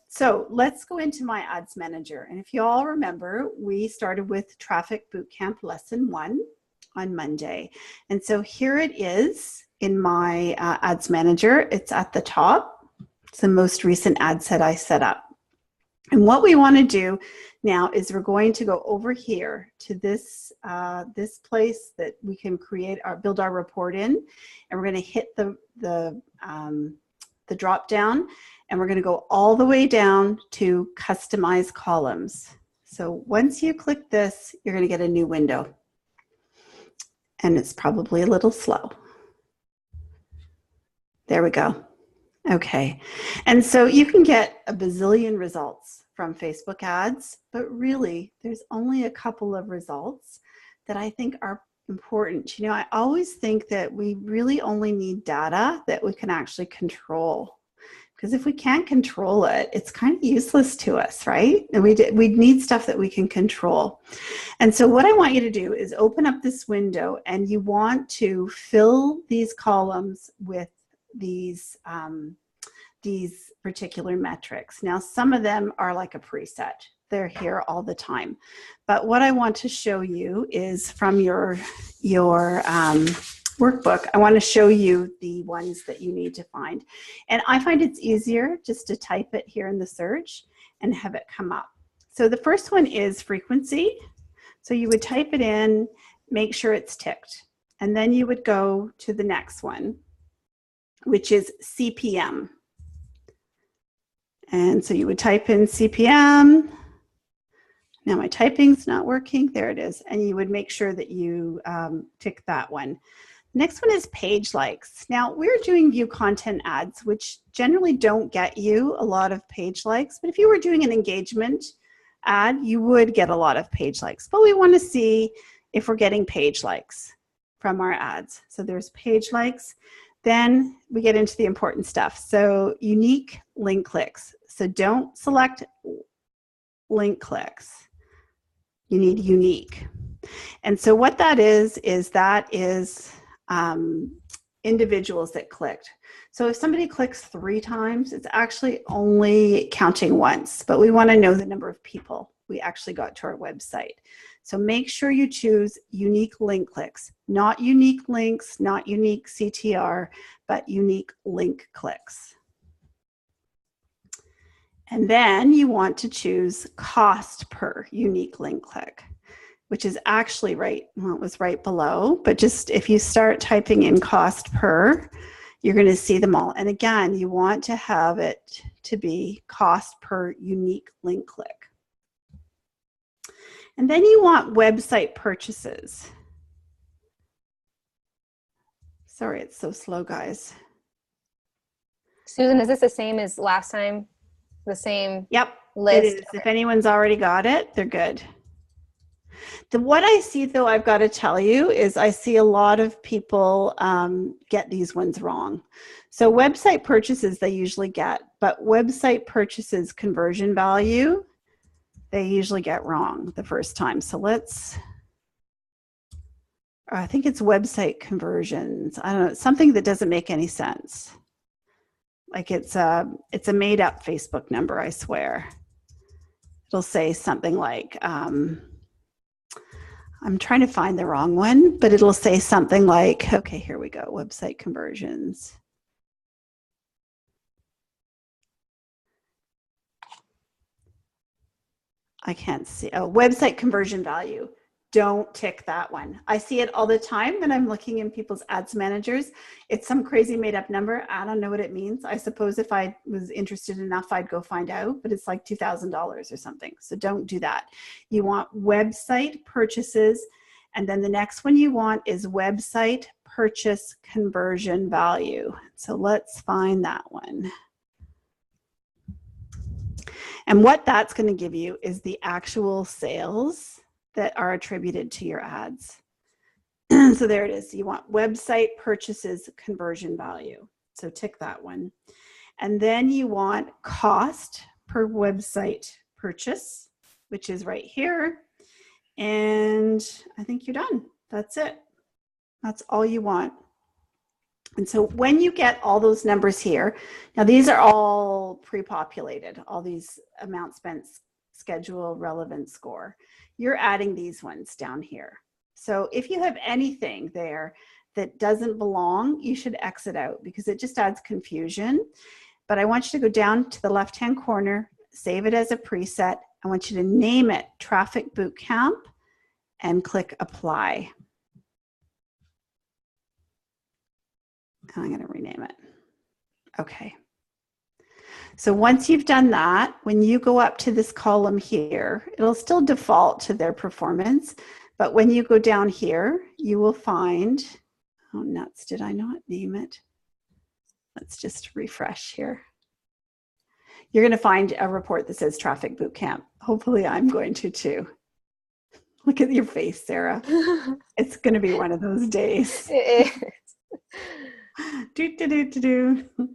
So let's go into my ads manager. And if you all remember, we started with Traffic Bootcamp Lesson 1 on Monday. And so here it is in my ads manager. It's at the top. It's the most recent ad set I set up. And what we want to do now is we're going to go over here to this this place that we can build our report in, and we're going to hit the drop down, and we're going to go all the way down to customize columns. So once you click this, you're going to get a new window, and it's probably a little slow. There we go. Okay, and so you can get a bazillion results from Facebook ads, but really there's only a couple of results that I think are important. You know, I always think that we really only need data that we can actually control, because if we can't control it, it's kind of useless to us, right? And we need stuff that we can control. And so what I want you to do is open up this window, and you want to fill these columns with these particular metrics. Now, some of them are like a preset. They're here all the time. But what I want to show you is from your workbook, I want to show you the ones that you need to find. And I find it's easier just to type it here in the search and have it come up. So the first one is frequency. So you would type it in, make sure it's ticked. And then you would go to the next one, which is CPM. And so you would type in CPM. Now my typing's not working. There it is. And you would make sure that you tick that one. Next one is page likes. Now we're doing view content ads, which generally don't get you a lot of page likes. But if you were doing an engagement ad, you would get a lot of page likes. But we want to see if we're getting page likes from our ads. So there's page likes. Then we get into the important stuff. So unique link clicks. So don't select link clicks. You need unique. And so what that is individuals that clicked. So if somebody clicks 3 times, it's actually only counting once, but we want to know the number of people we actually got to our website. So make sure you choose unique link clicks, not unique links, not unique CTR, but unique link clicks. And then you want to choose cost per unique link click, which is actually right, well, it was right below, but just if you start typing in cost per, you're going to see them all. And again, you want to have it to be cost per unique link click. And then you want website purchases. Sorry, it's so slow, guys. Susan, is this the same as last time? The same Yep, list? it is. Okay. If anyone's already got it, they're good. What I see, though, I've got to tell you, is I see a lot of people get these ones wrong. So website purchases they usually get, but website purchases conversion value, they usually get wrong the first time. So let's, I think it's website conversions. I don't know, something that doesn't make any sense. Like it's a made up Facebook number, I swear. It'll say something like, I'm trying to find the wrong one, but it'll say something like, okay, here we go, website conversions. I can't see, oh, website conversion value. Don't tick that one. I see it all the time when I'm looking in people's ads managers. It's some crazy made up number. I don't know what it means. I suppose if I was interested enough, I'd go find out, but it's like $2,000 or something. So don't do that. You want website purchases. And then the next one you want is website purchase conversion value. So let's find that one. And what that's going to give you is the actual sales that are attributed to your ads. So there it is. You want website purchases conversion value. So tick that one. And then you want cost per website purchase, which is right here. And I think you're done. That's it. That's all you want. And so when you get all those numbers here, now these are all pre-populated, all these amount spent, schedule, relevant score. You're adding these ones down here. So if you have anything there that doesn't belong, you should exit out because it just adds confusion. But I want you to go down to the left-hand corner, save it as a preset. I want you to name it Traffic Bootcamp and click Apply. And I'm going to rename it. Okay. So once you've done that, when you go up to this column here, it'll still default to their performance. But when you go down here, you will find, oh nuts, did I not name it? Let's just refresh here. You're going to find a report that says Traffic Bootcamp. Hopefully I'm going to too. Look at your face, Sarah. It's going to be one of those days. It is. Do, do, do, do, do.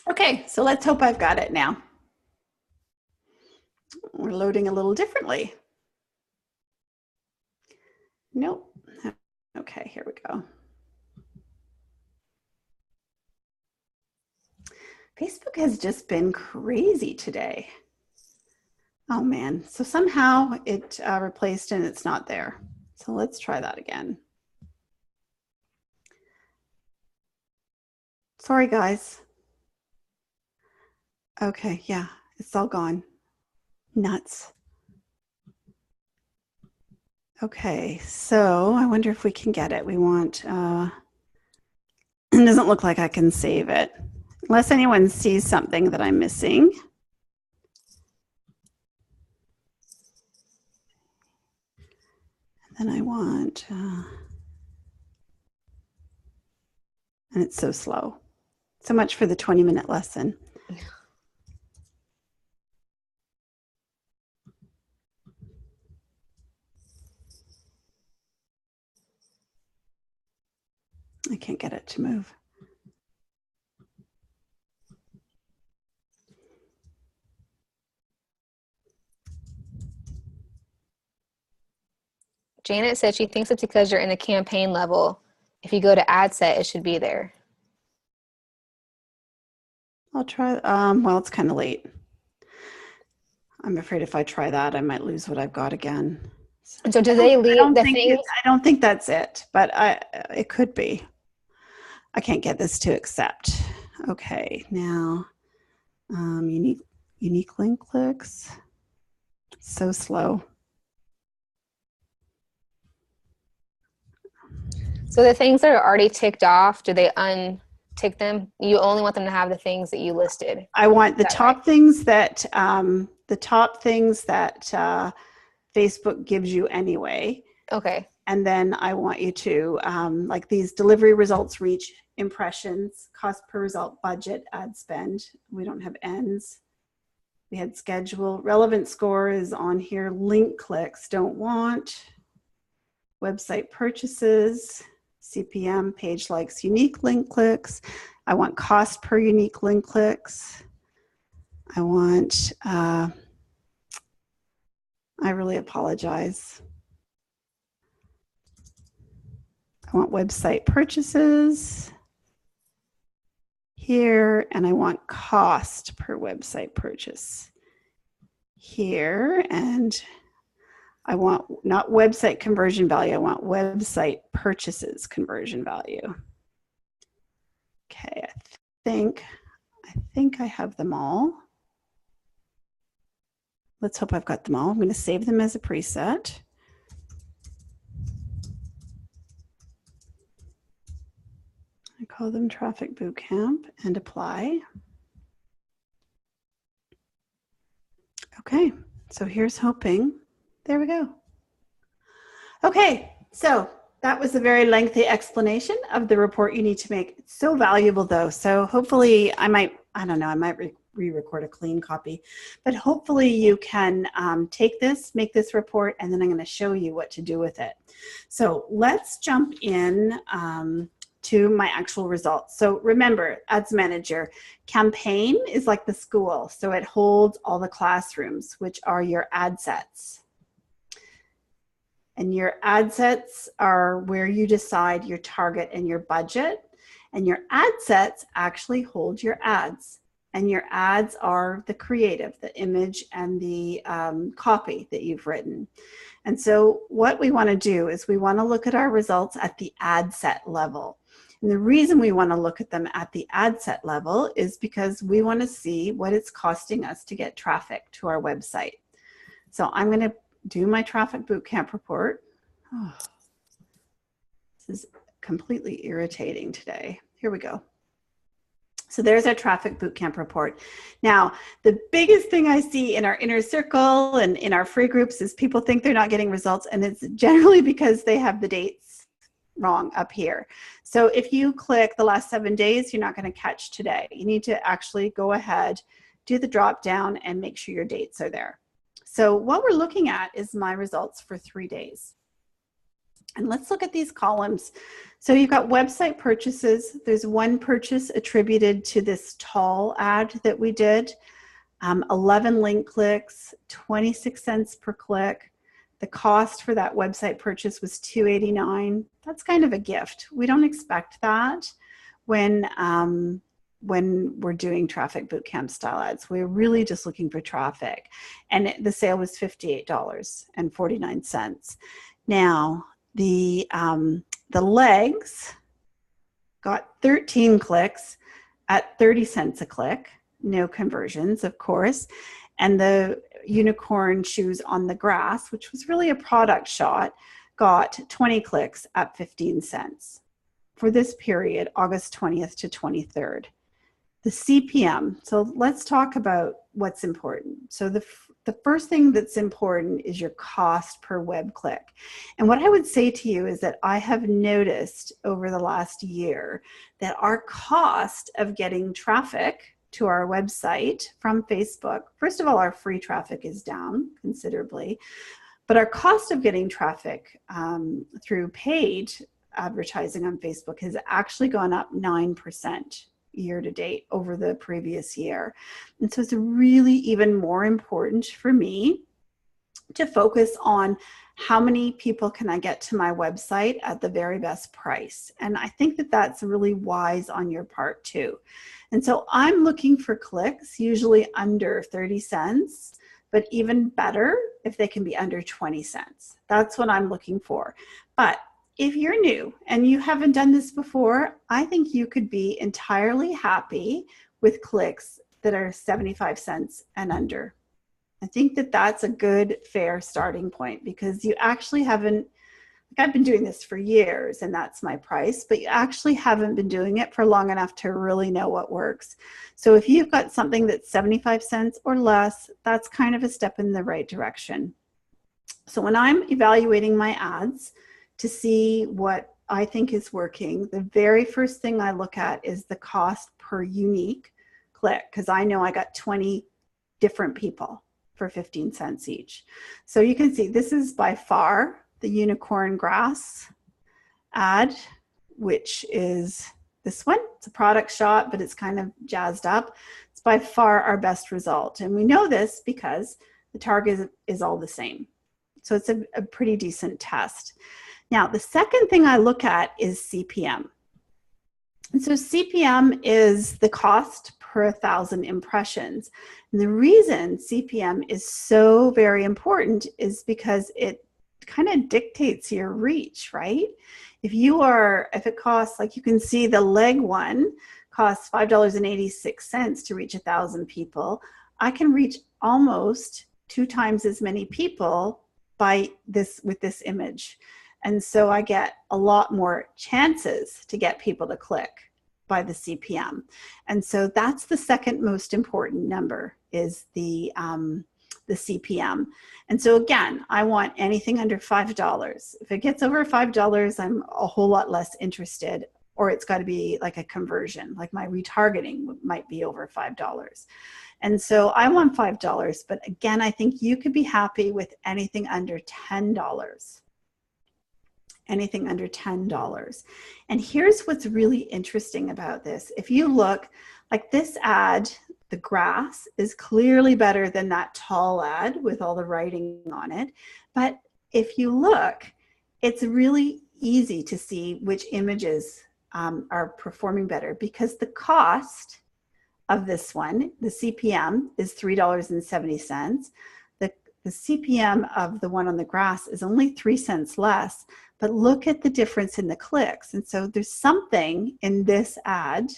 Okay, so let's hope I've got it now. We're loading a little differently. Nope. Okay, here we go. Facebook has just been crazy today. Oh man, so somehow it replaced and it's not there. So let's try that again. Sorry guys. Okay, yeah, it's all gone. Nuts. Okay, so I wonder if we can get it. We want, it doesn't look like I can save it. Unless anyone sees something that I'm missing. And then I want, and it's so slow. So much for the 20-minute lesson. I can't get it to move. Janet said she thinks it's because you're in a campaign level. If you go to ad set, it should be there. I'll try, well, it's kind of late. I'm afraid if I try that, I might lose what I've got again. And so do they leave the things? I don't think that's it, but it could be. I can't get this to accept. Okay, now unique link clicks. So slow. So the things that are already ticked off, do they untick them? You only want them to have the things that you listed. I want the top right? things that Facebook gives you anyway. Okay. And then I want you to, like these delivery results, reach, impressions, cost per result, budget, ad spend. We don't have ends. We had schedule. Relevant score is on here. Link clicks, don't want. Website purchases, CPM, page likes, unique link clicks. I want cost per unique link clicks. I want, I really apologize. I want website purchases here, and I want cost per website purchase here, and I want not website conversion value, I want website purchases conversion value. Okay, I think I have them all. Let's hope I've got them all. I'm going to save them as a preset. I call them Traffic Bootcamp and apply. Okay, so here's hoping. There we go. Okay, so that was a very lengthy explanation of the report you need to make. It's so valuable though. So hopefully I might re-record a clean copy, but hopefully you can take this, make this report, and then I'm going to show you what to do with it. So let's jump in to my actual results. So remember, Ads Manager, campaign is like the school. So it holds all the classrooms, which are your ad sets. And your ad sets are where you decide your target and your budget. And your ad sets actually hold your ads. And your ads are the creative, the image, and the copy that you've written. And so what we want to do is we want to look at our results at the ad set level. And the reason we want to look at them at the ad set level is because we want to see what it's costing us to get traffic to our website. So I'm going to do my traffic bootcamp report. Oh, this is completely irritating today. Here we go. So there's our traffic bootcamp report. Now, the biggest thing I see in our inner circle and in our free groups is people think they're not getting results, and it's generally because they have the dates wrong up here. So if you click the last 7 days, you're not going to catch today. You need to actually go ahead, do the drop down, and make sure your dates are there. So what we're looking at is my results for 3 days. And let's look at these columns. So you've got website purchases. There's one purchase attributed to this tall ad that we did. 11 link clicks, 26 cents per click. The cost for that website purchase was $2.89. That's kind of a gift. We don't expect that when we're doing traffic bootcamp style ads. We're really just looking for traffic. And the sale was $58.49. Now, the legs got 13 clicks at 30 cents a click, no conversions, of course. And the unicorn shoes on the grass, which was really a product shot, got 20 clicks at 15 cents for this period, August 20th to 23rd. The CPM. So let's talk about what's important. So the first thing that's important is your cost per web click. And what I would say to you is that I have noticed over the last year that our cost of getting traffic to our website from Facebook, first of all, our free traffic is down considerably, but our cost of getting traffic through paid advertising on Facebook has actually gone up 9%. Year to date over the previous year. And so it's really even more important for me to focus on how many people can I get to my website at the very best price. And I think that that's really wise on your part too. And so I'm looking for clicks, usually under 30 cents, but even better if they can be under 20 cents. That's what I'm looking for. But if you're new and you haven't done this before, I think you could be entirely happy with clicks that are 75 cents and under. I think that that's a good, fair starting point because you actually haven't, like I've been doing this for years and that's my price, but you actually haven't been doing it for long enough to really know what works. So if you've got something that's 75 cents or less, that's kind of a step in the right direction. So when I'm evaluating my ads, to see what I think is working, the very first thing I look at is the cost per unique click, because I know I got 20 different people for 15 cents each. So you can see this is by far the unicorn grass ad, which is this one. It's a product shot, but it's kind of jazzed up. It's by far our best result. And we know this because the target is all the same. So it's a pretty decent test. Now, the second thing I look at is CPM. And so CPM is the cost per 1,000 impressions. And the reason CPM is so very important is because it kind of dictates your reach, right? If it costs, like you can see the leg one costs $5.86 to reach 1,000 people, I can reach almost 2 times as many people with this image. And so I get a lot more chances to get people to click by the CPM. And so that's the second most important number is the CPM. And so again, I want anything under $5. If it gets over $5, I'm a whole lot less interested, or it's got to be like a conversion, like my retargeting might be over $5. And so I want $5, but again, I think you could be happy with anything under $10. Anything under $10. And here's what's really interesting about this. If you look, like this ad, the grass is clearly better than that tall ad with all the writing on it, but if you look, it's really easy to see which images are performing better, because the cost of this one, the CPM, is $3.70. The CPM of the one on the grass is only 3 cents less, but look at the difference in the clicks. And so there's something in this ad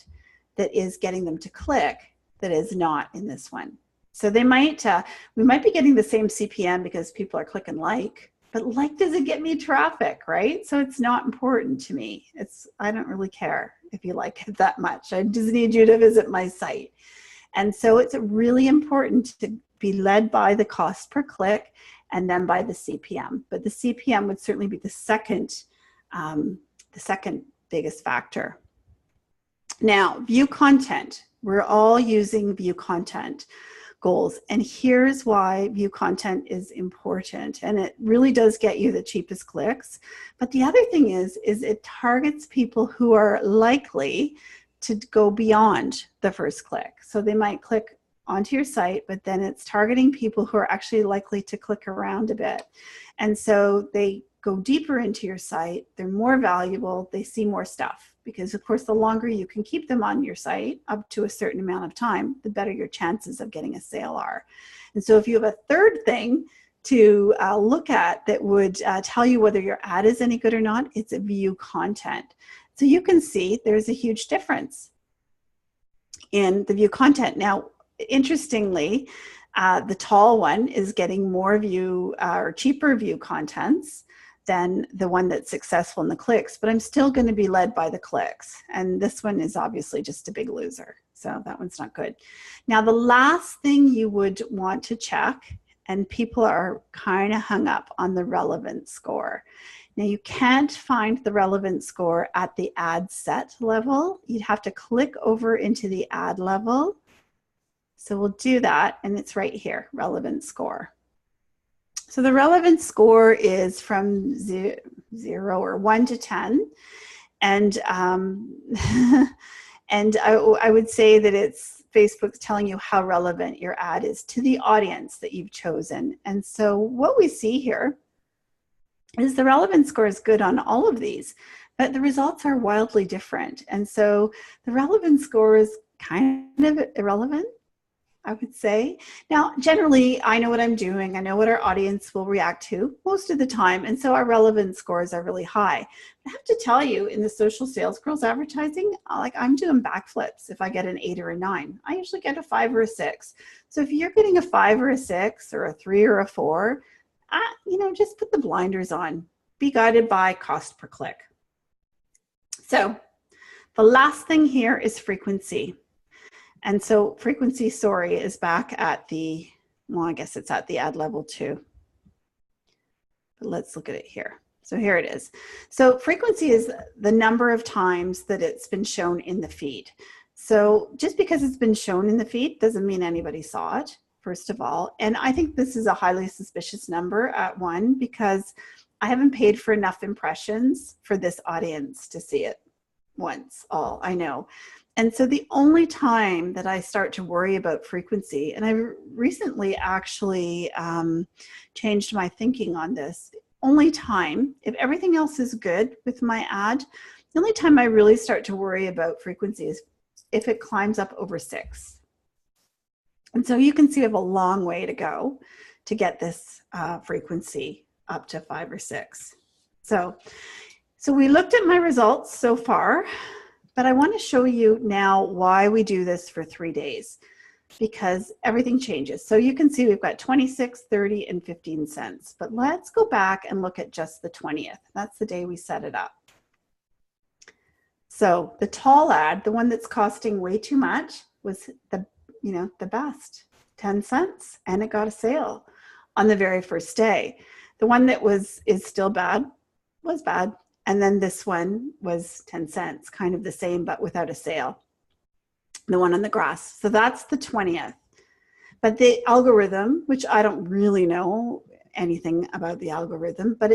that is getting them to click that is not in this one. So they might, we might be getting the same CPM because people are clicking like, but like doesn't get me traffic, right? So it's not important to me. I don't really care if you like it that much. I just need you to visit my site. And so it's really important to be led by the cost per click and then by the CPM. But the CPM would certainly be the second biggest factor. Now, view content. We're all using view content goals. And here's why view content is important. And it really does get you the cheapest clicks. But the other thing is it targets people who are likely to go beyond the first click. So they might click onto your site, but then it's targeting people who are actually likely to click around a bit. And so they go deeper into your site, they're more valuable, they see more stuff. Because of course, the longer you can keep them on your site, up to a certain amount of time, the better your chances of getting a sale are. And so if you have a third thing to look at that would tell you whether your ad is any good or not, it's a view content. So you can see there's a huge difference in the view content. Now, interestingly, the tall one is getting more view or cheaper view contents than the one that's successful in the clicks, but I'm still going to be led by the clicks. And this one is obviously just a big loser. So that one's not good. Now, the last thing you would want to check, and people are kind of hung up on the relevance score. Now, you can't find the relevance score at the ad set level. You'd have to click over into the ad level. So we'll do that, and it's right here, relevance score. So the relevance score is from 0 or 1 to 10. And, and I would say that it's Facebook's telling you how relevant your ad is to the audience that you've chosen. And so what we see here is the relevance score is good on all of these, but the results are wildly different. And so the relevance score is kind of irrelevant, I would say. Now, generally, I know what I'm doing. I know what our audience will react to most of the time. And so our relevance scores are really high. I have to tell you, in the social sales girls advertising, like I'm doing backflips if I get an 8 or a 9. I usually get a 5 or a 6. So if you're getting a 5 or a 6 or a 3 or a 4, just put the blinders on. Be guided by cost per click. So the last thing here is frequency. And so frequency, is back at the, well, I guess it's at the ad level too. But let's look at it here. So here it is. So frequency is the number of times that it's been shown in the feed. So just because it's been shown in the feed doesn't mean anybody saw it, first of all. And I think this is a highly suspicious number at 1 because I haven't paid for enough impressions for this audience to see it once, I know. And so the only time that I start to worry about frequency, and I recently actually changed my thinking on this, only time, if everything else is good with my ad, the only time I really start to worry about frequency is if it climbs up over 6. And so you can see we have a long way to go to get this frequency up to 5 or 6. So we looked at my results so far. But I want to show you now why we do this for 3 days, because everything changes. So you can see we've got 26, 30, and 15 cents. But let's go back and look at just the 20th. That's the day we set it up. So the tall ad, the one that's costing way too much, was the best, 10 cents, and it got a sale on the very first day. The one that is still bad was bad. And then this one was 10 cents, kind of the same, but without a sale. The one on the grass. So that's the 20th. But the algorithm, which I don't really know anything about the algorithm, but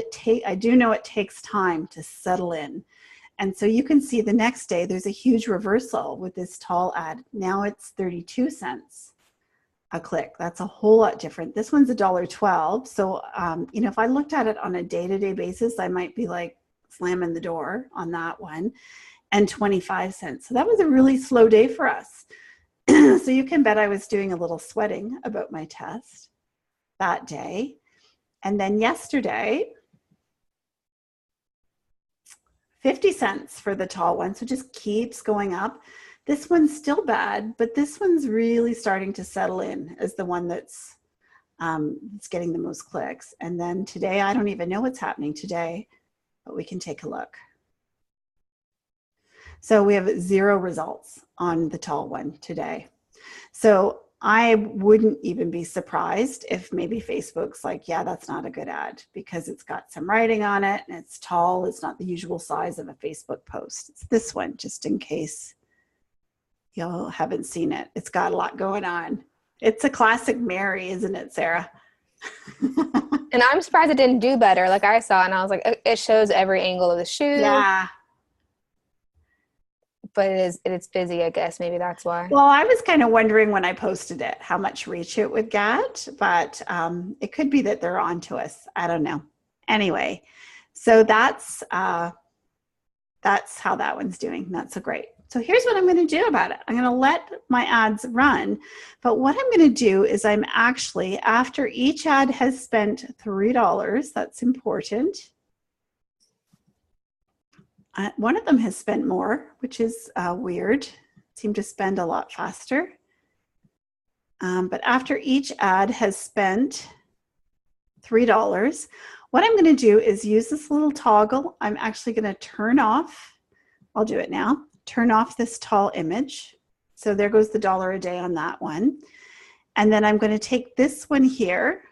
I do know it takes time to settle in. And so you can see the next day, there's a huge reversal with this tall ad. Now it's 32 cents. a click. That's a whole lot different. This one's $1.12. So, you know, if I looked at it on a day-to-day basis, I might be like slamming the door on that one, and 25 cents. So that was a really slow day for us. So you can bet I was doing a little sweating about my test that day. And then yesterday, 50 cents for the tall one. So it just keeps going up. This one's still bad, but this one's really starting to settle in as the one that's it's getting the most clicks. And then today, I don't even know what's happening today, but we can take a look. So we have 0 results on the tall one today. So I wouldn't even be surprised if maybe Facebook's like, yeah, that's not a good ad because it's got some writing on it and it's tall. It's not the usual size of a Facebook post. It's this one, just in case you haven't seen it. It's got a lot going on. It's a classic Mary, isn't it, Sarah? And I'm surprised it didn't do better. Like I saw, and I was like, it shows every angle of the shoe. Yeah. But it's busy, I guess. Maybe that's why. Well, I was kind of wondering when I posted it how much reach it would get, but it could be that they're on to us. I don't know. Anyway, so that's how that one's doing. That's so great. So here's what I'm going to do about it. I'm going to let my ads run, but what I'm going to do is I'm actually, after each ad has spent $3, that's important. One of them has spent more, which is weird. Seem to spend a lot faster. But after each ad has spent $3, what I'm going to do is use this little toggle. I'm actually going to turn off, I'll do it now, turn off this tall image. So there goes the $1 a day on that one. And then I'm going to take this one here,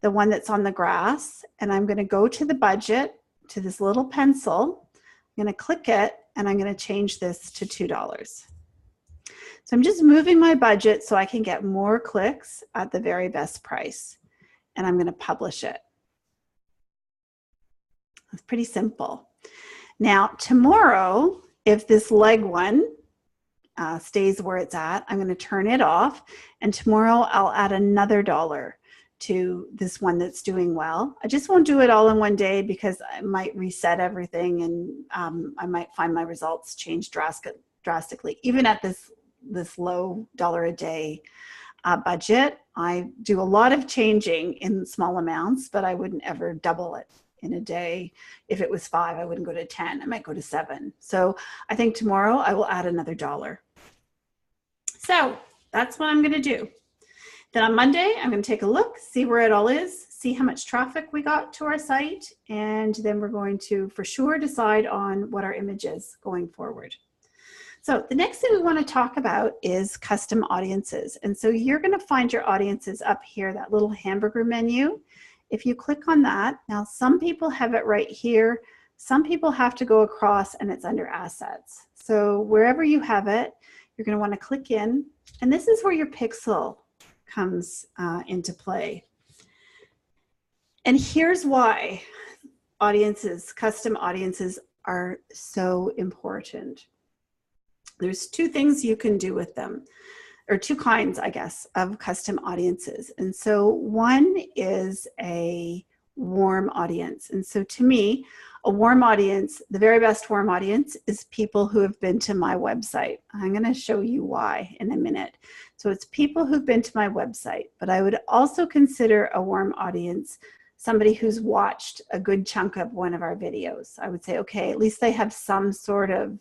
the one that's on the grass, and I'm going to go to the budget, to this little pencil. I'm going to click it and I'm going to change this to $2. So I'm just moving my budget so I can get more clicks at the very best price. And I'm going to publish it. It's pretty simple. Now, tomorrow, if this leg one stays where it's at, I'm going to turn it off. And tomorrow I'll add another $1 to this one that's doing well. I just won't do it all in one day because I might reset everything and I might find my results change drastically. Even at this low $1 a day budget, I do a lot of changing in small amounts, but I wouldn't ever double it in a day. If it was 5, I wouldn't go to 10. I might go to 7. So I think tomorrow I will add another $1. So that's what I'm going to do. Then on Monday, I'm going to take a look, see where it all is, see how much traffic we got to our site, and then we're going to for sure decide on what our image is going forward. So the next thing we want to talk about is custom audiences. And so you're going to find your audiences up here, that little hamburger menu. If you click on that, now some people have it right here. Some people have to go across and it's under assets. So wherever you have it, you're going to want to click in. And this is where your pixel comes into play. And here's why audiences, custom audiences are so important. There's 2 things you can do with them, or 2 kinds, I guess, of custom audiences. And so one is a warm audience. And so to me, a warm audience, the very best warm audience is people who have been to my website. I'm going to show you why in a minute. So it's people who've been to my website, but I would also consider a warm audience somebody who's watched a good chunk of one of our videos. I would say, okay, at least they have some sort of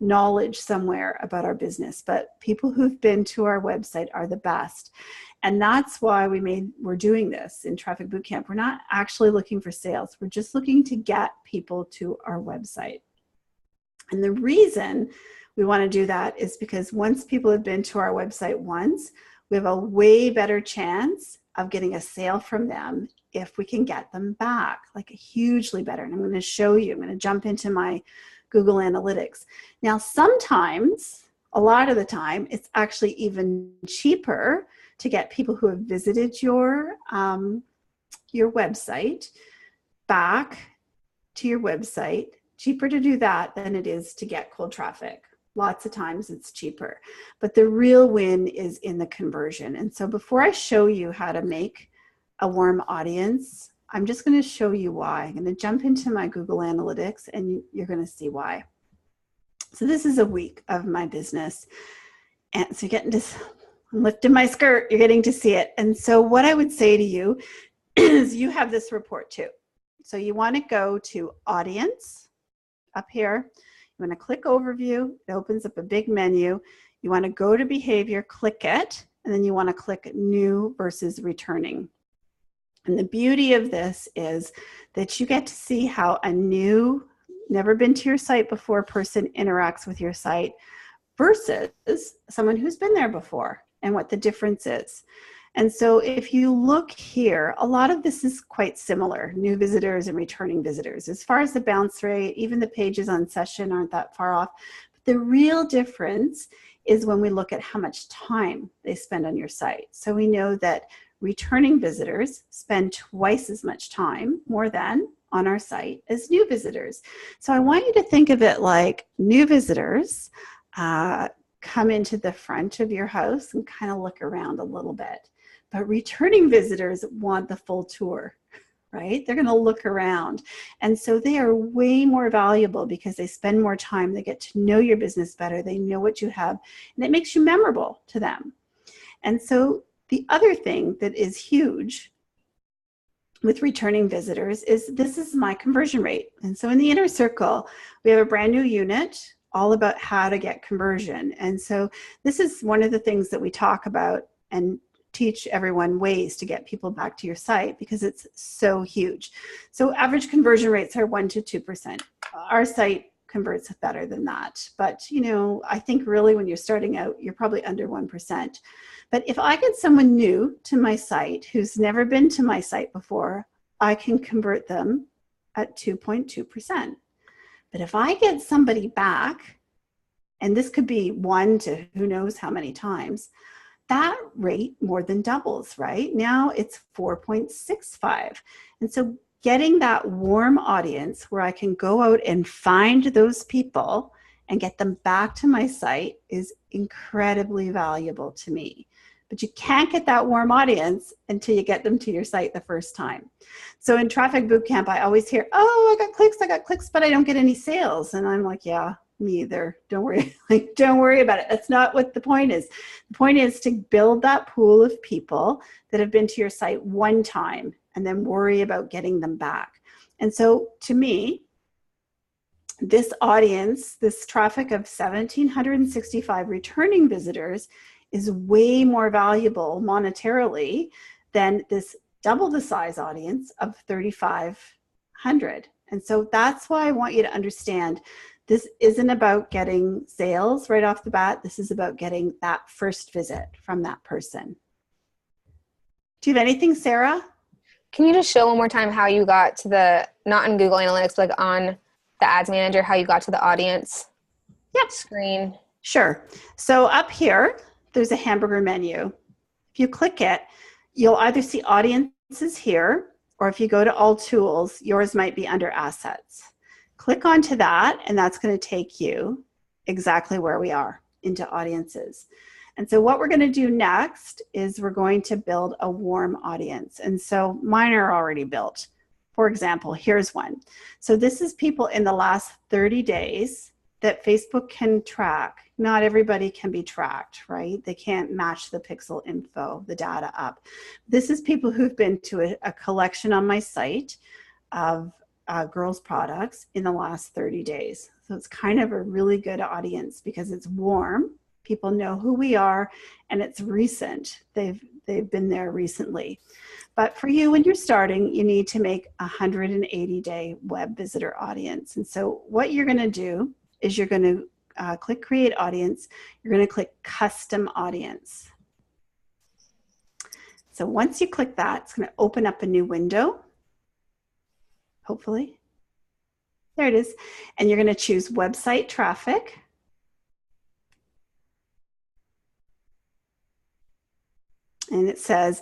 knowledge somewhere about our business, but people who've been to our website are the best. And that's why we're doing this in Traffic Bootcamp. We're not actually looking for sales. We're just looking to get people to our website. And the reason we want to do that is because once people have been to our website once, we have a way better chance of getting a sale from them if we can get them back, like hugely better. And I'm going to show you, I'm going to jump into my Google Analytics. Now, sometimes, a lot of the time, it's actually even cheaper to get people who have visited your website back to your website. Cheaper to do that than it is to get cold traffic, Lots of times it's cheaper, but the real win is in the conversion. And so before I show you how to make a warm audience, I'm just going to show you why. I'm going to jump into my Google Analytics and you're going to see why. So this is a week of my business. And so you're getting to, I'm lifting my skirt, you're getting to see it. And so what I would say to you is you have this report too. So you want to go to audience up here. You want to click overview. It opens up a big menu. You want to go to behavior, click it, and then you want to click new versus returning. And the beauty of this is that you get to see how a new, never been to your site before person interacts with your site versus someone who's been there before and what the difference is. And so if you look here, a lot of this is quite similar, new visitors and returning visitors. As far as the bounce rate, even the pages on session aren't that far off. But the real difference is when we look at how much time they spend on your site. So we know that returning visitors spend twice as much time, more than, on our site as new visitors. So I want you to think of it like new visitors come into the front of your house and kind of look around a little bit. But returning visitors want the full tour, right? They're going to look around. And so they are way more valuable because they spend more time. They get to know your business better. They know what you have, and it makes you memorable to them. And so the other thing that is huge with returning visitors is this is my conversion rate. And so in the inner circle, we have a brand new unit all about how to get conversion. And so this is one of the things that we talk about and teach everyone ways to get people back to your site because it's so huge. So average conversion rates are 1 to 2%. Our site converts better than that. But, you know, I think really when you're starting out, you're probably under 1%. But if I get someone new to my site who's never been to my site before, I can convert them at 2.2%. But if I get somebody back, and this could be 1 to who knows how many times, that rate more than doubles, right? Now it's 4.65. And so getting that warm audience where I can go out and find those people and get them back to my site is incredibly valuable to me. But you can't get that warm audience until you get them to your site the first time. So in Traffic Bootcamp, I always hear, oh, I got clicks, but I don't get any sales. And I'm like, yeah, me either. Don't worry. Like, don't worry about it. That's not what the point is. The point is to build that pool of people that have been to your site one time and then worry about getting them back. And so to me, this audience, this traffic of 1,765 returning visitors is way more valuable monetarily than this double the size audience of 3,500. And so that's why I want you to understand this isn't about getting sales right off the bat. This is about getting that first visit from that person. Do you have anything, Sarah? Can you just show one more time how you got to the, not in Google Analytics, but like on the Ads Manager, how you got to the audience screen? Sure. So up here, there's a hamburger menu. If you click it, you'll either see audiences here, or if you go to all tools, yours might be under assets. Click onto that, and that's going to take you exactly where we are, into audiences. And so what we're going to do next is we're going to build a warm audience. And so mine are already built. For example, here's one. So this is people in the last 30 days that Facebook can track. Not everybody can be tracked, right? They can't match the pixel info, the data up. This is people who've been to a collection on my site of girls' products in the last 30 days. So it's kind of a really good audience because it's warm. People know who we are, and it's recent. They've been there recently. But for you, when you're starting, you need to make a 180-day web visitor audience. And so what you're going to do is you're going to click Create Audience. You're going to click Custom Audience. So once you click that, it's going to open up a new window. Hopefully. There it is. And you're going to choose Website Traffic. And it says,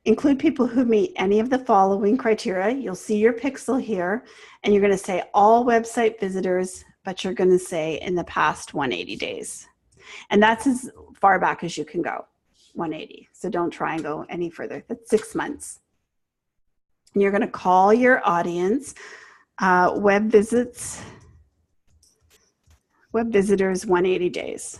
include people who meet any of the following criteria. You'll see your pixel here, and you're going to say all website visitors but you're going to say in the past 180 days. And that's as far back as you can go, 180. So don't try and go any further. That's 6 months. And you're going to call your audience web visitors 180 days.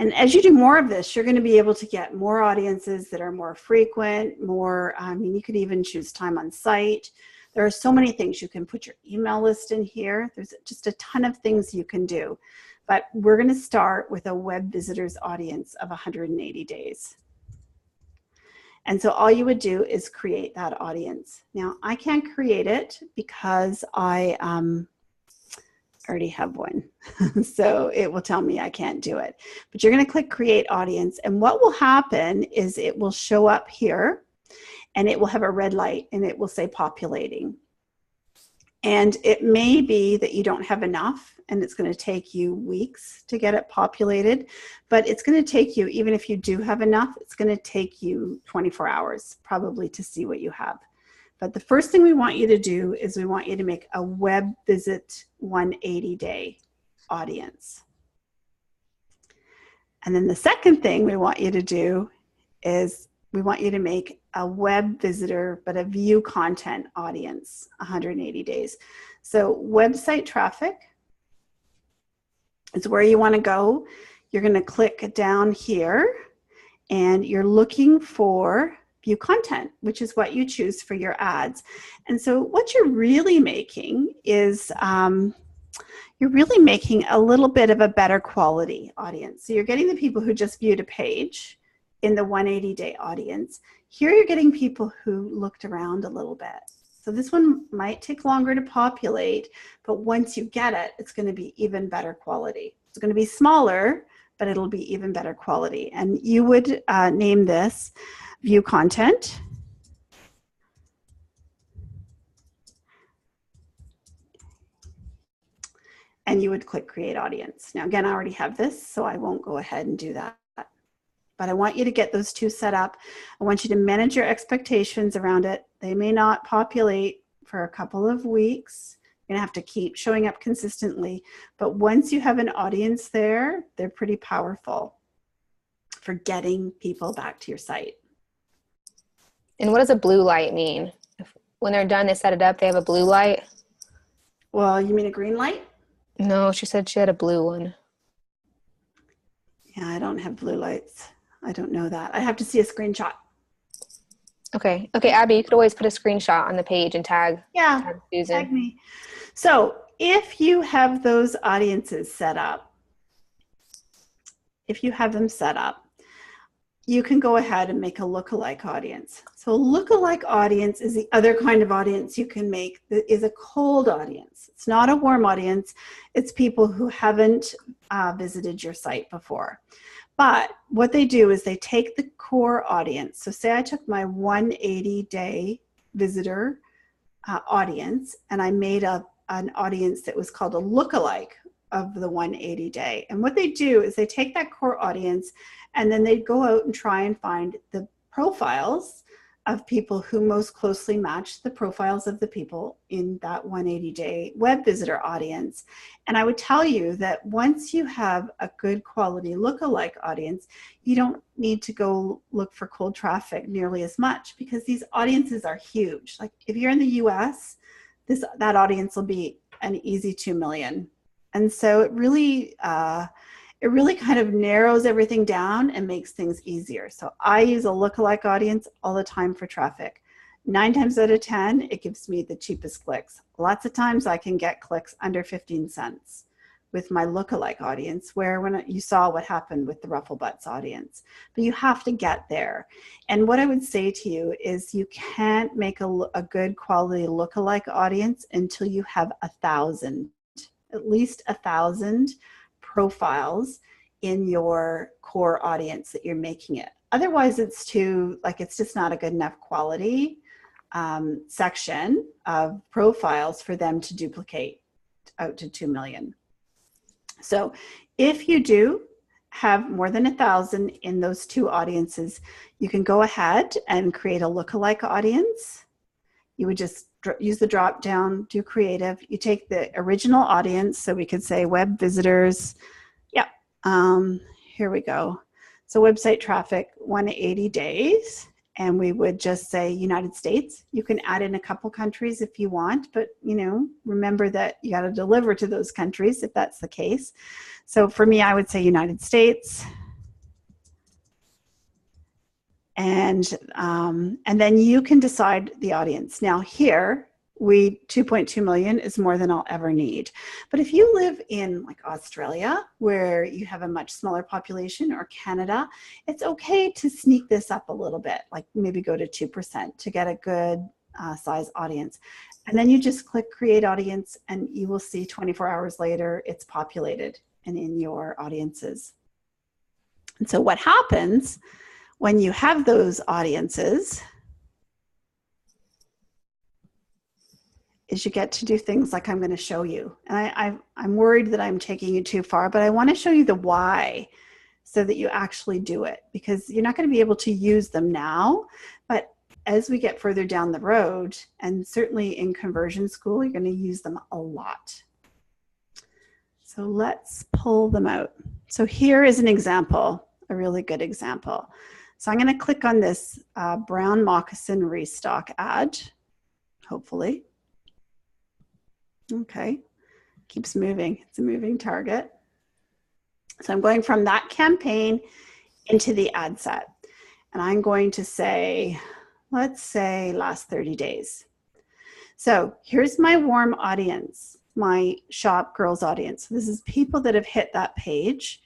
And as you do more of this, you're going to be able to get more audiences that are more frequent, more, you could even choose time on site. There are so many things. You can put your email list in here. There's just a ton of things you can do. But we're going to start with a web visitors audience of 180 days. And so all you would do is create that audience. Now, I can't create it because I already have one. So it will tell me I can't do it. But you're going to click Create Audience. And what will happen is it will show up here, and it will have a red light, and it will say populating. And it may be that you don't have enough, and it's going to take you weeks to get it populated. But it's going to take you, even if you do have enough, it's going to take you 24 hours probably to see what you have. But the first thing we want you to do is we want you to make a web visit 180 day audience. And then the second thing we want you to do is we want you to make a web visitor, but a view content audience, 180 days. So website traffic is where you want to go. You're going to click down here, and you're looking for view content, which is what you choose for your ads. And so what you're really making is you're really making a little bit of a better quality audience. So you're getting the people who just viewed a page in the 180-day audience. Here you're getting people who looked around a little bit. So this one might take longer to populate, but once you get it, it's going to be even better quality. It's going to be smaller, but it'll be even better quality. And you would name this view content. And you would click Create Audience. Now, again, I already have this, so I won't go ahead and do that. But I want you to get those two set up. I want you to manage your expectations around it. They may not populate for a couple of weeks. You're gonna have to keep showing up consistently. But once you have an audience there, they're pretty powerful for getting people back to your site. And what does a blue light mean? When they're done, they set it up, they have a blue light? Well, you mean a green light? No, she said she had a blue one. Yeah, I don't have blue lights. I don't know that. I have to see a screenshot. Okay. Okay, Abby, you could always put a screenshot on the page and tag Susan. Tag me. So if you have those audiences set up, if you have them set up, you can go ahead and make a lookalike audience. So a lookalike audience is the other kind of audience you can make that is a cold audience. It's not a warm audience. It's people who haven't visited your site before. But what they do is they take the core audience. So say I took my 180-day visitor audience, and I made an audience that was called a lookalike of the 180-day. And what they do is they take that core audience, and then they go out and try and find the profiles of people who most closely match the profiles of the people in that 180-day web visitor audience. And I would tell you that once you have a good quality lookalike audience, you don't need to go look for cold traffic nearly as much, because these audiences are huge. Like if you're in the US, that audience will be an easy 2 million. And so it really kind of narrows everything down and makes things easier. So I use a lookalike audience all the time for traffic. 9 times out of 10, it gives me the cheapest clicks. Lots of times I can get clicks under 15 cents with my lookalike audience, where when you saw what happened with the Ruffle Butts audience. But you have to get there. And what I would say to you is you can't make a good quality lookalike audience until you have 1,000, at least 1,000 profiles in your core audience that you're making it. Otherwise, it's just not a good enough quality section of profiles for them to duplicate out to 2 million. So if you do have more than 1,000 in those two audiences, you can go ahead and create a lookalike audience. You would just use the drop down, do creative. You take the original audience, so we could say web visitors. Yep. Here we go. So website traffic, 180 days. And we would just say United States. You can add in a couple countries if you want, but remember that you got to deliver to those countries if that's the case. So for me, I would say United States. And then you can decide the audience. Now here, 2.2 million is more than I'll ever need. But if you live in like Australia, where you have a much smaller population, or Canada, it's okay to sneak this up a little bit, like maybe go to 2% to get a good size audience. And then you just click create audience, and you will see 24 hours later, it's populated and in your audiences. And so what happens when you have those audiences is you get to do things like I'm going to show you. And I'm worried that I'm taking you too far, but I want to show you the why so that you actually do it, because you're not going to be able to use them now, but as we get further down the road, and certainly in conversion school, you're going to use them a lot. So let's pull them out. So here is an example, a really good example. So I'm going to click on this brown moccasin restock ad, hopefully. Okay, keeps moving. It's a moving target. So I'm going from that campaign into the ad set. And I'm going to say, let's say last 30 days. So here's my warm audience, my shop girls audience. This is people that have hit that page.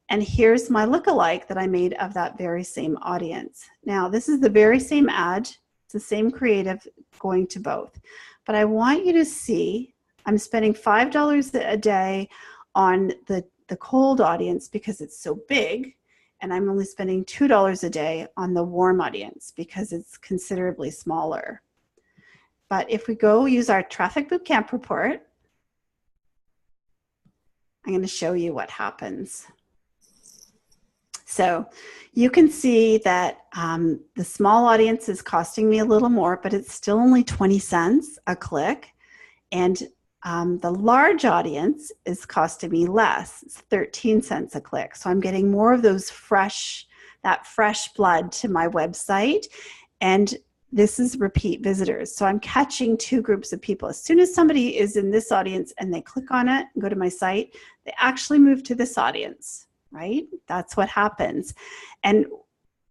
And here's my lookalike that I made of that very same audience. Now, this is the very same ad. It's the same creative going to both. But I want you to see I'm spending $5 a day on the cold audience because it's so big, and I'm only spending $2 a day on the warm audience because it's considerably smaller. But if we go use our Traffic Bootcamp report, I'm going to show you what happens. So you can see that the small audience is costing me a little more, but it's still only 20 cents a click. And the large audience is costing me less. It's 13 cents a click. So I'm getting more of those that fresh blood to my website. And this is repeat visitors. So I'm catching two groups of people. As soon as somebody is in this audience and they click on it and go to my site, they actually move to this audience, right? That's what happens. And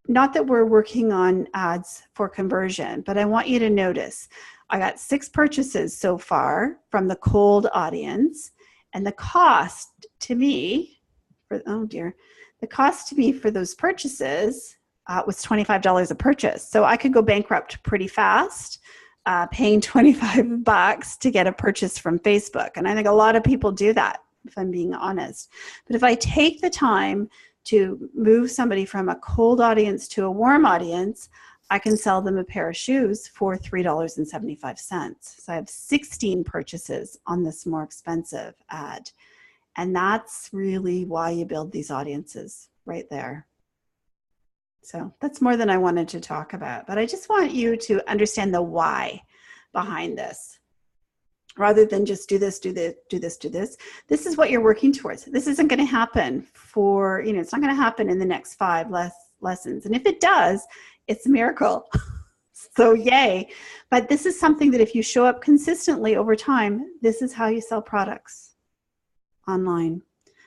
not that we're working on ads for conversion, but I want you to notice I got 6 purchases so far from the cold audience, and the cost to me for those purchases was $25 a purchase. So I could go bankrupt pretty fast, paying $25 to get a purchase from Facebook. And I think a lot of people do that, if I'm being honest. But if I take the time to move somebody from a cold audience to a warm audience, I can sell them a pair of shoes for $3.75. So I have 16 purchases on this more expensive ad. And that's really why you build these audiences right there. So that's more than I wanted to talk about, but I just want you to understand the why behind this. Rather than just do this, do this, do this, do this. This is what you're working towards. This isn't going to happen for, it's not going to happen in the next 5 lessons. And if it does, it's a miracle. So yay. But this is something that if you show up consistently over time, this is how you sell products online.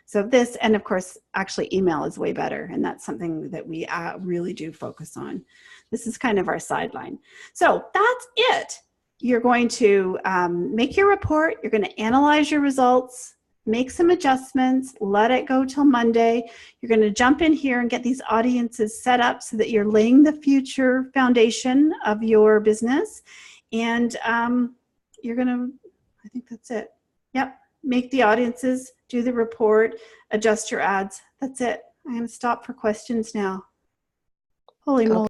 So this, and of course, actually email is way better. And that's something that we really do focus on. This is kind of our sideline. So that's it. You're going to make your report. You're going to analyze your results, make some adjustments, let it go till Monday. You're going to jump in here and get these audiences set up so that you're laying the future foundation of your business. And you're going to, I think that's it. Yep. Make the audiences, do the report, adjust your ads. That's it. I'm going to stop for questions now. Holy moly.